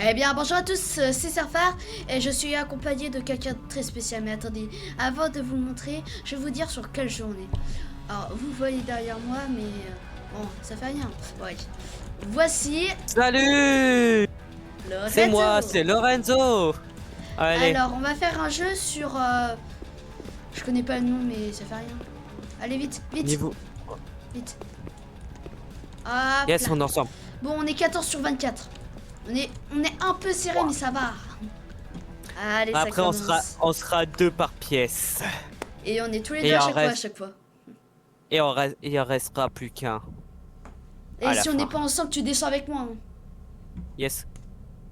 Eh bien, bonjour à tous, c'est Surfer et je suis accompagné de quelqu'un de très spécial. Mais attendez, avant de vous montrer, je vais vous dire sur quelle journée. Alors, vous voyez derrière moi, mais bon, ça fait rien. Ouais. Voici Salut! C'est moi, Lorenzo. c'est Lorenzo! Allez, Alors, on va faire un jeu sur... je connais pas le nom, mais ça fait rien. Allez, vite, vite, niveau. vite. Hop Yes, là. on est ensemble. Bon, on est 14 sur 24. On est un peu serré, mais ça va. Allez, ça Après, commence. on sera deux par pièce. Et on est tous les Et deux en à reste- chaque fois. il en restera plus qu'un. Et À la si on n'est fin. pas ensemble, tu descends avec moi. Hein. Yes.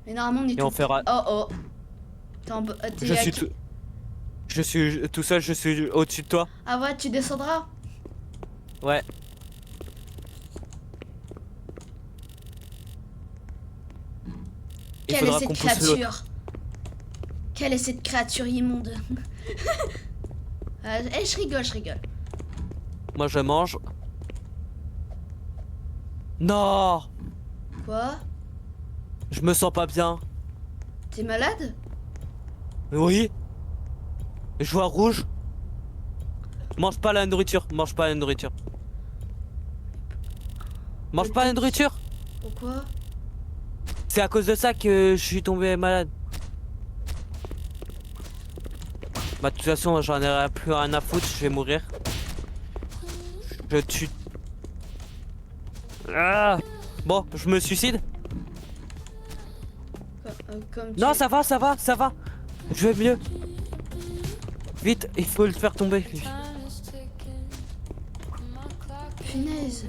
Mais normalement, on est Et on fera. Oh oh. T'es en... t'es Je à suis qui- tout. Je suis tout seul, je suis au-dessus de toi. Ah ouais, tu descendras. Ouais. Il Quelle est faudra cette qu'on pousse l'autre. créature? Quelle est cette créature immonde? Eh, je rigole, je rigole. Moi, je mange. Non! Quoi? Je me sens pas bien. T'es malade? Oui. Je vois rouge. Mange pas la nourriture. Mange pas la nourriture. Mange pas la nourriture. Pourquoi? C'est à cause de ça que je suis tombé malade. Bah de toute façon j'en ai plus rien à foutre, je vais mourir. Je tue. Ah bon, je me suicide. Comme Non tu... ça va, ça va, ça va. Je vais mieux. Vite, il faut le faire tomber. lui. Punaise.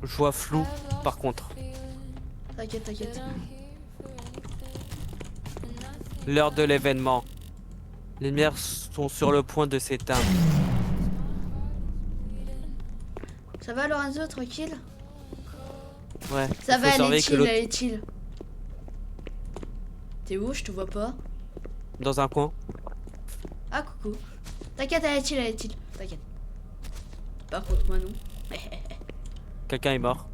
Je vois flou par contre. T'inquiète, t'inquiète. L'heure de l'événement. Les lumières sont sur le point de s'éteindre. Ça va, Lorenzo, tranquille? Ouais. Ça il va, faut elle est surveiller que chill, l'autre elle est chill. T'es où? Je te vois pas. dans un coin. Ah, coucou. T'inquiète, elle est chill, elle est chill. T'inquiète. Par contre, moi non. Quelqu'un est mort.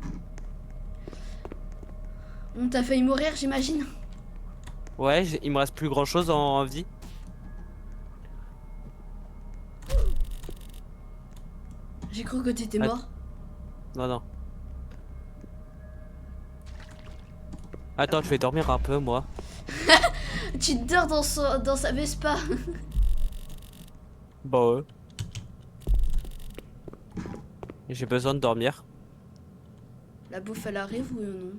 On t'a failli mourir, j'imagine. Ouais, il me reste plus grand chose en vie. J'ai cru que t'étais Ah. mort. Non, non. Attends, je vais dormir un peu, moi. Tu dors dans sa Vespa. Bah ouais. J'ai besoin de dormir. La bouffe, elle arrive ou non?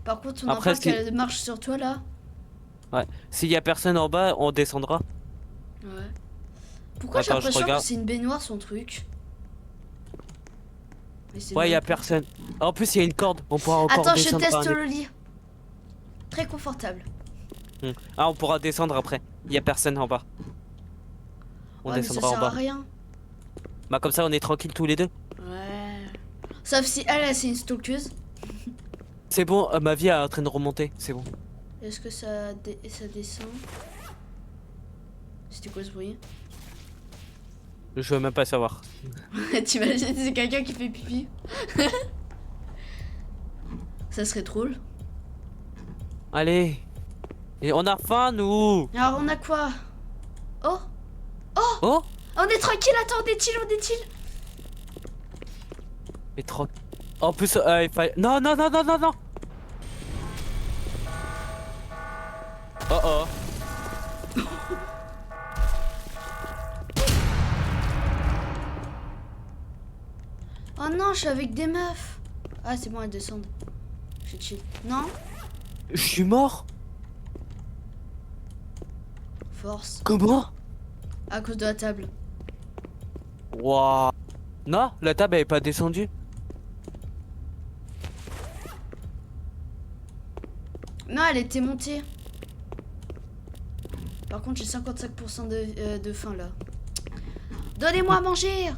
Par contre, on Après, entend qu'elle marche sur toi là. Ouais. S'il y a personne en bas, on descendra. Ouais. Pourquoi j'ai Attends, je l'impression que regarde. c'est une baignoire son truc? Mais c'est Ouais, il y a même pas. personne. En plus, il y a une corde. On pourra encore Attends, je descendre. teste par le lit. Très confortable. Ah, on pourra descendre après. Il y a personne en bas. On Ouais, mais ça descendra en sert à bas. rien. Bah comme ça, on est tranquille tous les deux. Ouais. Sauf si elle c'est une stalkeuse. C'est bon, ma vie est en train de remonter. C'est bon. Est-ce que ça descend? C'était quoi ce bruit? Je veux même pas savoir. T'imagines, c'est quelqu'un qui fait pipi. Ça serait drôle. Allez. Et on a faim, nous. Alors on a quoi? Oh, Oh. on est tranquille, attends, on est chill, on est chill. Mais trop. En plus, il fallait. Non, non, non, non, non, non. Oh oh. Oh non, je suis avec des meufs. Ah c'est bon, elles descendent. Je suis chill. Non? Je suis mort. Force. Comment? À cause de la table. Waouh. Non, la table elle est pas descendue. Non, elle était montée. Par contre, j'ai 55% de faim là. Donnez-moi à manger.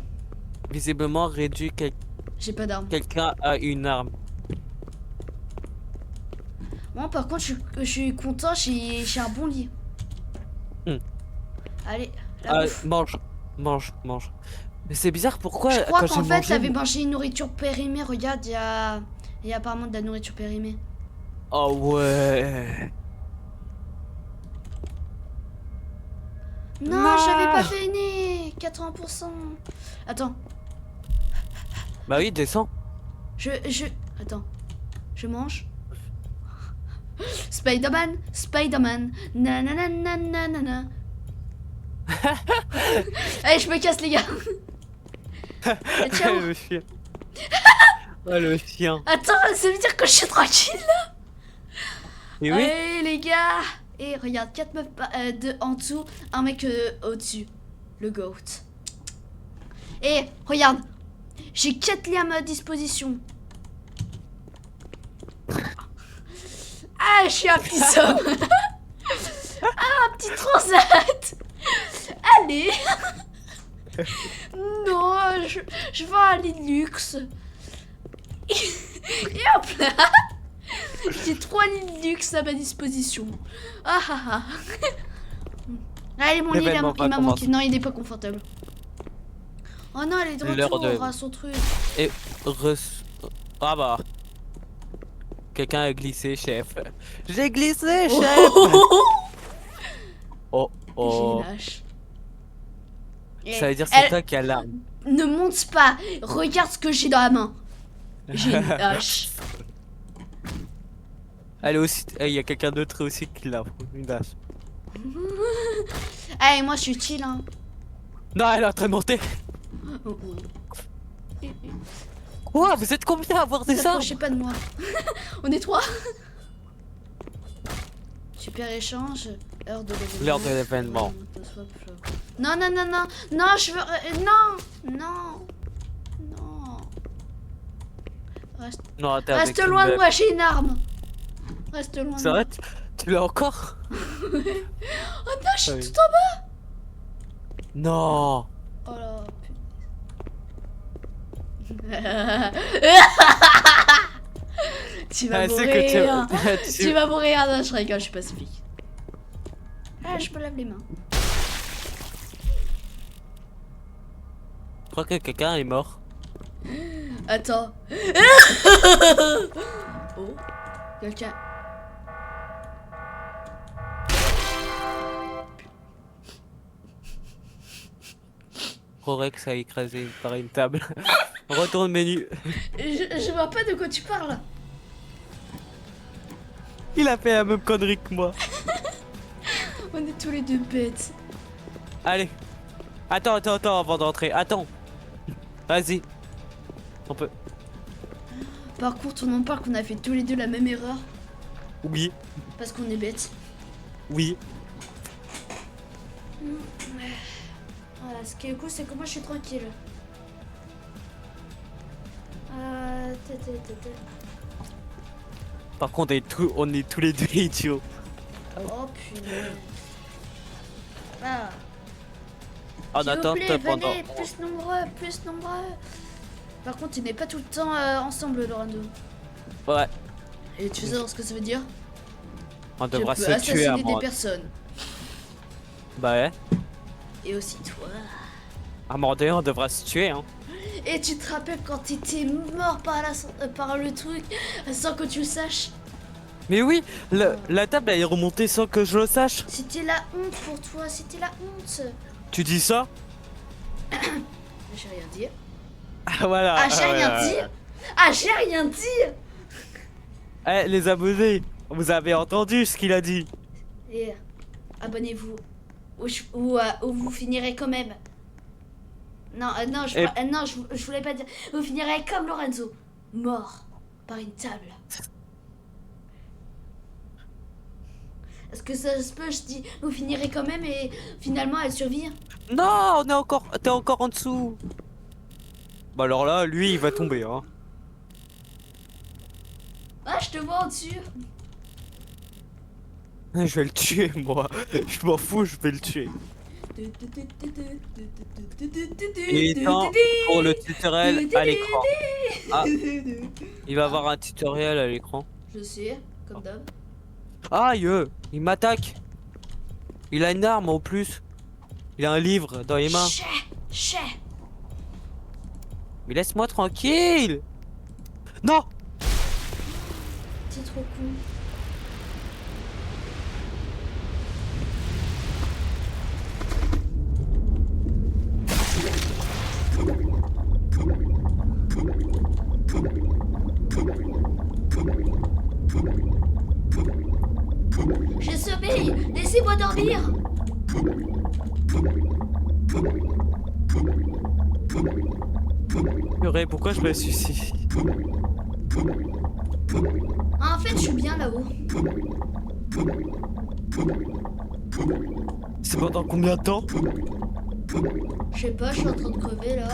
Visiblement réduit J'ai pas d'arme. quelqu'un à une arme. Moi, par contre, je suis content, j'ai un bon lit. Hmm. Allez, la bouffe. Mange, mange, mange. Mais c'est bizarre pourquoi Je crois quand qu'en j'ai fait, mangé, t'avais mangé une nourriture périmée. Regarde, il y a apparemment de la nourriture périmée. Oh ouais. Non, Non. j'avais pas fini. 80%. Attends, Bah oui, descends. Attends. Je mange. Spider-Man, Spider-Man. Nananananana. Allez, je me casse, les gars. Et ciao. Le chien. Oh le chien. Attends, ça veut dire que je suis tranquille. Et oui. Allez, les gars. Et regarde, 4 meufs en dessous, un mec au-dessus. Le GOAT. Et regarde, j'ai 4 liens à ma disposition. Ah, je suis un petit somme. Ah, un petit transat. Allez. Non, je veux un lit de luxe. Et hop là. J'ai 3 lits de luxe à ma disposition. Ah ah ah. Allez, mon lit, L'événement va il m'a manqué. commencer. Non, il n'est pas confortable. Oh non, elle est de L'heure retour de- à son truc. Et ah bah. Quelqu'un a glissé, chef. J'ai glissé, chef. Oh J'ai oh. une hache. Ça veut dire que Elle- c'est toi qui as l'arme. Ne monte pas. Regarde ce que j'ai dans la main. J'ai une hache. Elle est aussi. Il y a quelqu'un d'autre aussi qui l'a. Une hache. Allez, moi je suis chill, hein. Non, elle est en train de monter. Oh, oh. Quoi? Vous êtes combien à avoir des armes? T'approchez pas de moi. On est 3. Super échange. Heure de l'événement. L'heure de l'événement. Non, non, non, non. Non, je veux... non. Non. Non. Reste, Non, t'es avec reste une loin de meuf. moi, j'ai une arme. Reste loin de C'est moi. vrai? Tu l'as encore? Oh non, je suis Oui. tout en bas. Non. Oh là, tu vas Elle sait mourir. que Tu vas mourir. Non, je rigole, je suis pacifique. Ah, je me lave les mains. Je crois que quelqu'un est mort. Attends. Oh, quelqu'un. Rorex a écrasé par une table. Retourne menu. Je vois pas de quoi tu parles. Il a fait la même connerie que moi. On est tous les deux bêtes. Allez. Attends avant d'entrer. Attends. Vas-y. On peut. Par contre, on en parle qu'on a fait tous les deux la même erreur. Oui. Parce qu'on est bêtes. Oui. Voilà, ce qui est cool, c'est que moi je suis tranquille. Par contre, on est tous les deux idiots. Oh punaise. Ah. En S'il vous attente plaît, pendant. venez, plus nombreux, plus nombreux. Par contre, il n'est pas tout le temps ensemble, Lorando. Ouais. Et tu sais ce que ça veut dire? On Je devra peux se tuer assassiner à des mort. personnes. Bah ouais. Et aussi toi. Amandé, on devra se tuer, hein. Et tu te rappelles quand t'étais mort par le truc sans que tu le saches? Mais oui, la table elle est remontée sans que je le sache. C'était la honte pour toi, c'était la honte. Tu dis ça? J'ai rien dit. Ah voilà. Ah, j'ai rien dit. Ah, j'ai rien dit. Eh les abonnés, vous avez entendu ce qu'il a dit? Et abonnez-vous. Ou vous finirez quand même. Non, non, non, je voulais pas dire. Vous finirez comme Lorenzo, mort par une table. Est-ce que ça se peut? Je dis, vous finirez quand même et finalement elle survit. Non, t'es encore en dessous. Bah alors là, lui il va tomber, hein. Ah, je te vois en dessus. Je vais le tuer moi. Je m'en fous, je vais le tuer. Et temps pour le tutoriel à l'écran. Ah, il va avoir un tutoriel à l'écran. Je sais, comme d'hab. Aïe, il m'attaque. Il a une arme en plus. Il a un livre dans les mains. Chais. Mais laisse-moi tranquille. Non. T'es trop con. J'ai sommeil. Laissez-moi dormir. Purée, pourquoi je me suicide? Ah, en fait, je suis bien là-haut. C'est pendant combien de temps? Je sais pas, je suis en train de crever là.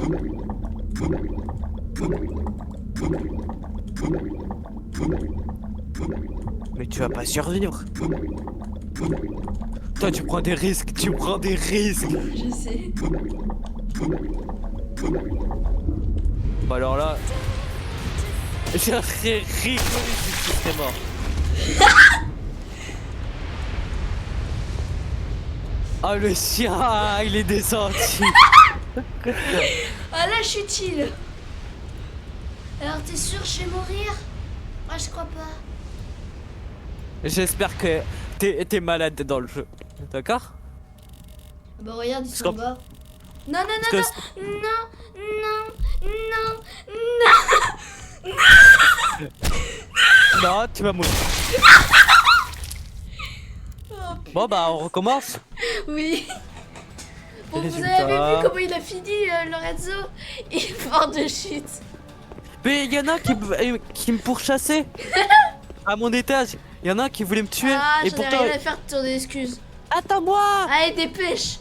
Mais tu vas pas survivre. Toi, tu prends des risques, tu prends des risques. Je sais. Bah alors là, j'ai rigolé si tu serais mort. Oh le chien, il est descendu. Ah là, je suis chill. Alors, t'es sûr, je vais mourir? Moi, je crois pas. J'espère que t'es malade dans le jeu. D'accord? Bah, regarde, ils Parce sont en qu'en- bas. Non, non, non, Parce non, non, non, non. Non, tu vas mourir. Oh, Bon bah on recommence. oui. Bon, vous Résultat. avez vu comment il a fini, Lorenzo? Il est mort de chute. Mais il y en a qui me pourchassaient. À mon étage. Il y en a un qui voulait me tuer. Ah, Et j'en ai pourtant... rien à faire de ton excuse. Attends-moi. Allez, dépêche.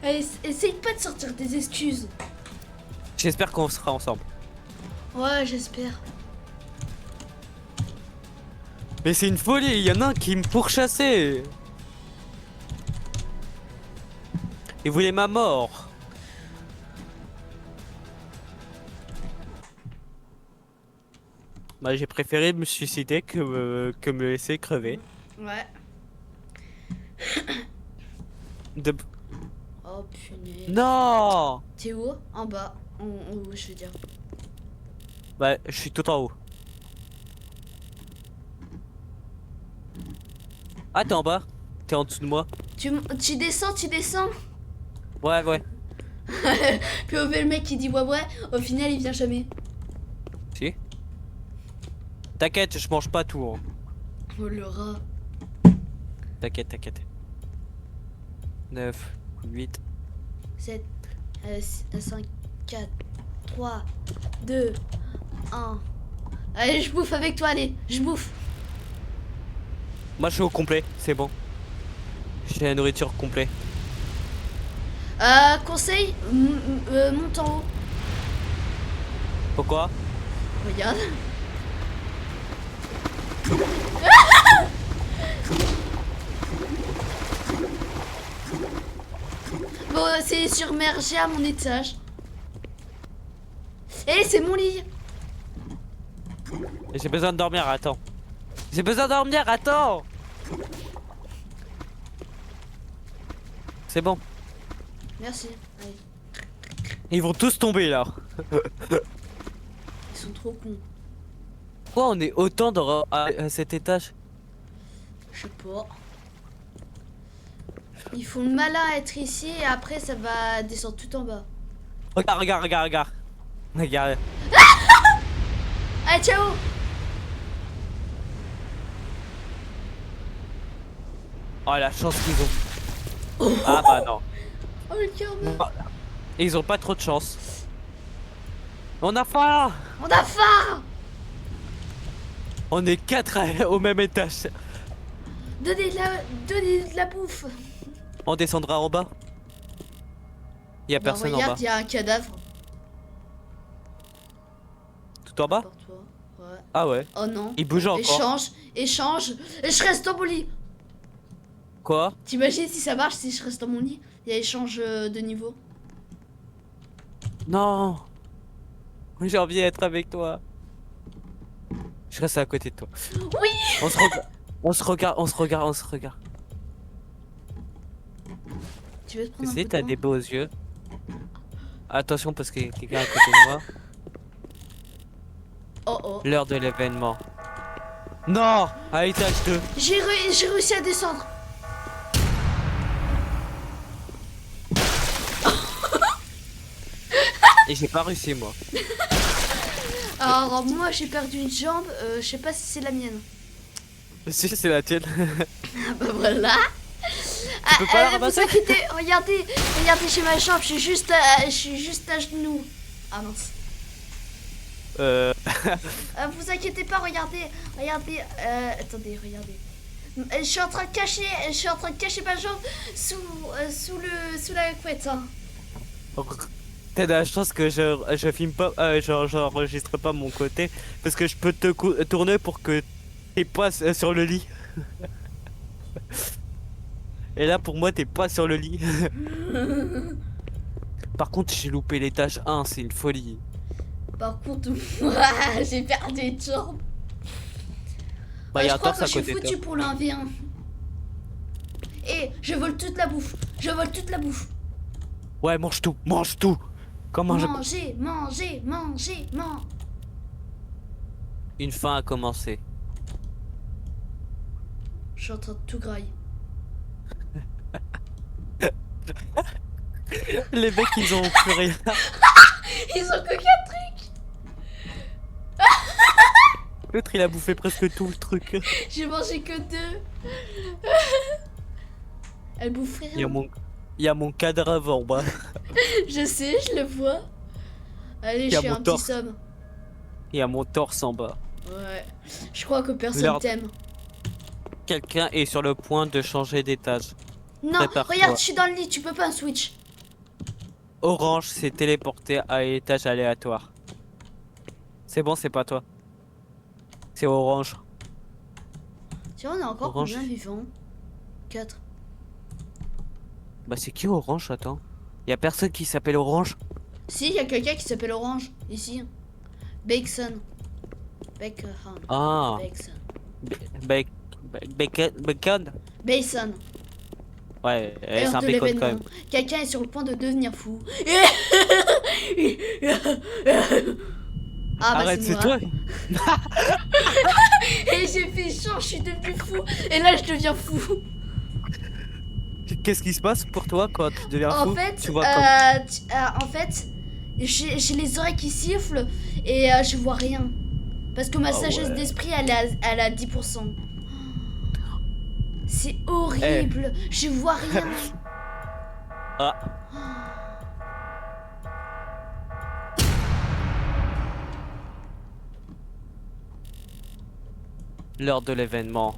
Allez, essaye pas de sortir tes excuses. J'espère qu'on sera ensemble. Ouais, j'espère. Mais c'est une folie, il y en a un qui me pourchassait. Il voulait ma mort. Bah j'ai préféré me suicider que me laisser crever. Ouais. De... Oh, punaise. Non. T'es où? En bas. En haut, je veux dire. Bah je suis tout en haut. Ah t'es en bas? T'es en dessous de moi? Tu descends, tu descends. Ouais ouais. Puis au fait, le mec qui dit ouais, ouais. Au final, il vient jamais. Si. T'inquiète, je mange pas tout. Hein. Oh, le rat. T'inquiète, t'inquiète. 9, 8. 7, 5, 4, 3, 2, 1. Allez, je bouffe avec toi, allez, je bouffe. Moi je suis au complet, c'est bon. J'ai la nourriture complète. Conseil, monte en haut. Pourquoi? Regarde. Bon, c'est surmergé à mon étage. Eh, c'est mon lit. J'ai besoin de dormir, attends. J'ai besoin de dormir, attends. C'est bon. Merci. Allez. Ils vont tous tomber là. Ils sont trop cons. Pourquoi on est autant à cet étage? Je sais pas. Il faut le malin à être ici et après ça va descendre tout en bas. Regarde, regarde, regarde, regarde. Regarde. Allez, ciao. Oh la chance qu'ils ont. Ah bah non. Oh, le karma. Ils ont pas trop de chance. On a faim. On a faim. On est 4 au même étage. Donnez de la bouffe. On descendra en bas. Y a Bah, personne en regarde, bas. il y a un cadavre. Tout en bas? Pour toi. Ouais. Ah ouais. Oh non. Il bouge encore. Échange. Et je reste dans mon lit. Quoi? T'imagines si ça marche si je reste dans mon lit? Il y a échange de niveau. Non. J'ai envie d'être avec toi. Je reste à côté de toi. Oui. On se regarde. On se regarde, on se regarde, on se regarde. Tu veux te prendre un Si peu t'as de des temps? beaux yeux. Attention parce qu'il y a quelqu'un à côté de moi. Oh oh. L'heure de l'événement. Non. À étage 2. J'ai réussi à descendre. Et j'ai pas réussi moi. Alors moi j'ai perdu une jambe. Je sais pas si c'est la mienne. Si, c'est la tienne. Ah bah voilà. Tu peux pas la Vous ramasser? inquiétez, regardez, regardez chez ma chambre, je suis juste à genoux. Ah mince. Vous inquiétez pas, regardez, regardez, attendez, regardez. Je suis en train de cacher ma jambe sous la couette. Hein. T'as de la chance que je filme pas, j'enregistre pas mon côté, parce que je peux te tourner pour que t'es pas sur le lit. Et là pour moi t'es pas sur le lit. Par contre j'ai loupé l'étage 1, c'est une folie. Par contre, moi, j'ai perdu une jambe. Bah y'a Je un crois torse que à je suis côté de foutu toi. pour l'1v1. Et je vole toute la bouffe. Je vole toute la bouffe. Ouais mange tout, mange tout. Comment je... Manger, manger, manger, manger. Une fin a commencé. Je suis en train de tout grailler. Les mecs ils ont plus rien. Ils ont que 4 trucs. L'autre il a bouffé presque tout le truc. J'ai mangé que 2. Elle bouffe rien. Il y a mon cadavre en bas. Je sais, je le vois. Allez, Il y je a fais mon un petit torse. somme. Il y a mon torse en bas. Ouais. Je crois que personne L'heure- t'aime. Quelqu'un est sur le point de changer d'étage. Non, Prépare-toi. regarde, je suis dans le lit, tu peux pas un switch. Orange s'est téléporté à l'étage aléatoire. C'est bon, c'est pas toi. C'est Orange. Tu vois, on a encore Orange. combien vivants 4. Bah c'est qui Orange, attends? Y a personne qui s'appelle Orange? Si, il y a quelqu'un qui s'appelle Orange, ici. Bacon. Bacon. Ah. Bacon. Bacon? Bason. Ouais, c'est Heure un de bacon quand l'événement. même. Quelqu'un est sur le point de devenir fou. Ah bah Arrête, c'est c'est moi. toi? Et j'ai fait genre, je suis devenu fou. Et là, je deviens fou. Qu'est-ce qui se passe pour toi quand tu deviens fou? En fait, Tu vois comme... en fait, j'ai les oreilles qui sifflent et je vois rien. Parce que ma Ah sagesse ouais. d'esprit, elle est à 10%. C'est horrible. Je vois rien. Ah. L'heure de l'événement.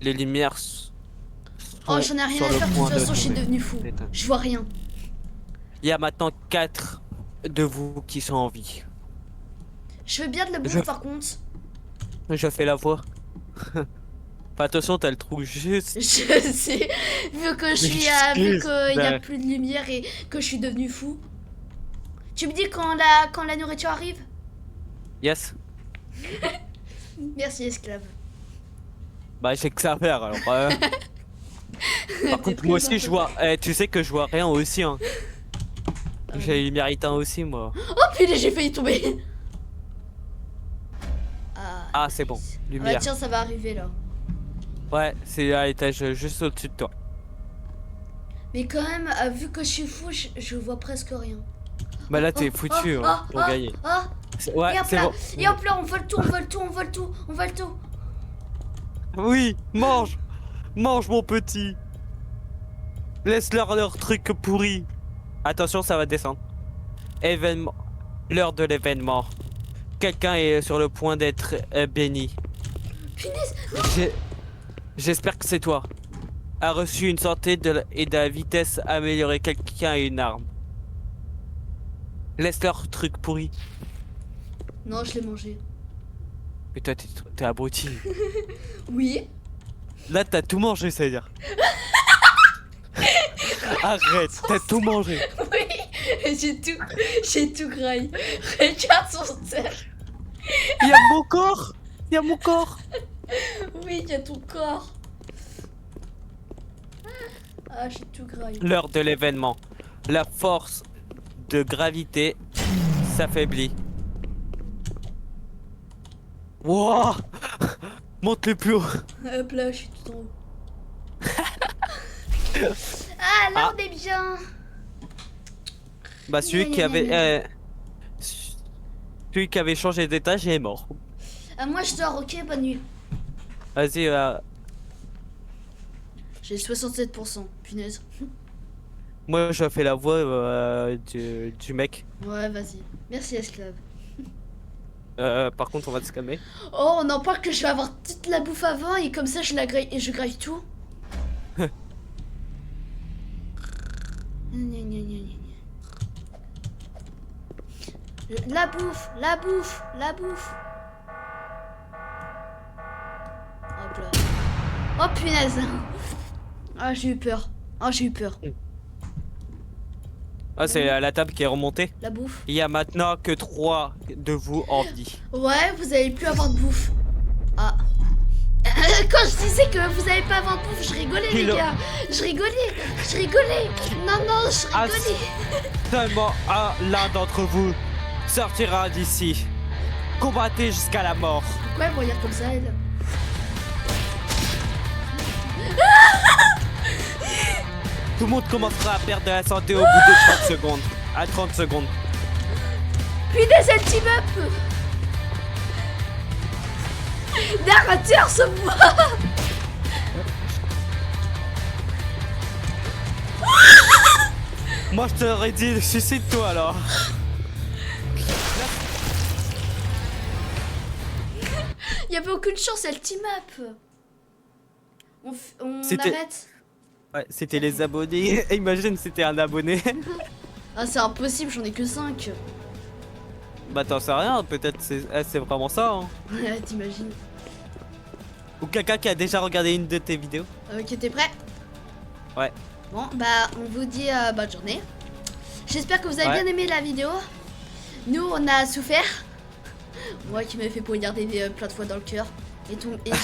Les lumières Oh, j'en ai rien à faire. De toute façon, je suis devenu fou. d'éteindre. Je vois rien. Il y a maintenant 4 de vous qui sont en vie. Je veux bien de la bouffe Je- par contre. Je fais la voix. Enfin, attention, t'as le trou juste. Je sais. Vu que je suis, vu qu'il y a Ouais. plus de lumière et que je suis devenu fou. Tu me dis quand la nourriture arrive? Yes. Merci esclave. Bah, j'ai que ça à faire alors. Par T'es contre, très moi aussi, sympa. je vois. Tu sais que je vois rien aussi. Hein. Ah J'ai les lumières éteintes aussi, moi. Oh putain, j'ai failli tomber. Ah, c'est bon. Ah bah Lumière. tiens, ça va arriver là. Ouais, c'est à l'étage juste au-dessus de toi. Mais quand même, vu que je suis fou, je vois presque rien. Bah là, t'es foutu hein, pour gagner. Ouais, Et hop c'est là, bon. et hop là, on vole tout, on vole tout, on vole tout, on vole tout. Oui, mange. Mange, mon petit. Laisse-leur leur truc pourri. Attention, ça va descendre. Événement. L'heure de l'événement. Quelqu'un est sur le point d'être béni. Punaise. J'espère que c'est toi. A reçu une santé et de la vitesse améliorée. Quelqu'un a une arme. Laisse leur truc pourri. Non, je l'ai mangé. Mais toi, t'es abruti. Oui. Là, t'as tout mangé, ça veut dire. Arrête, t'as tout mangé. Oui. J'ai tout graillé. Regarde son terre. Il y a mon corps. Il y a mon corps. Oui, il y a ton corps. Ah, j'ai tout graillé. L'heure de l'événement. La force de gravité s'affaiblit. Wouah. Monte le plus haut. Hop là, je suis tout en haut. Ah, là, on est bien. Bah celui qui avait... Gna, celui qui avait changé d'étage est mort. Moi, je dors, ok, bonne nuit. Vas-y, J'ai 67%, punaise. moi je fais la voix du mec. Ouais, vas-y. Merci, esclave. Par contre, on va se calmer. Oh, on en parle que je vais avoir toute la bouffe avant et comme ça je la graille et je graille tout. Gna, gna, gna, gna, gna. La bouffe, la bouffe, la bouffe. Hop là. Oh punaise. Ah, j'ai eu peur. Ah, j'ai eu peur. Ah, c'est la table qui est remontée. La bouffe. Il y a maintenant que 3 de vous en vie. Ouais, vous avez plus avoir de bouffe. Ah. Quand je disais que vous avez pas avoir de bouffe, je rigolais les Kilo. gars. Je rigolais. Je rigolais. Non, non, je Ah, rigolais. Seulement l'un d'entre vous sortira d'ici. Combattez jusqu'à la mort. Pourquoi elle me regarde comme ça, elle? Tout le monde commencera à perdre de la santé au bout de 30 secondes. À 30 secondes. Puis des team-up. Narrateur, sauve-moi. Moi je t'aurais dit suicide-toi alors. Il y avait aucune chance, elle team-up. On C'était- arrête. Ouais, c'était les abonnés. Imagine c'était un abonné. Ah, c'est impossible, j'en ai que 5. Bah t'en sais rien, peut-être c'est vraiment ça. Hein. Ouais, t'imagines. Ou quelqu'un qui a déjà regardé une de tes vidéos. Ok, t'es prêt? Ouais. Bon, bah, on vous dit bonne journée. J'espère que vous avez Ouais. bien aimé la vidéo. Nous, on a souffert. Moi qui m'avais fait poignarder plein de fois dans le cœur. Et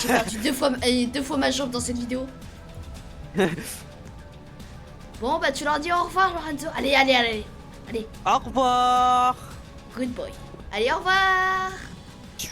j'ai perdu deux fois ma jambe dans cette vidéo. Bon, bah, tu leur dis au revoir, Lorenzo. Allez, allez, allez. Allez, Au revoir. good boy. Allez, au revoir. Tiou.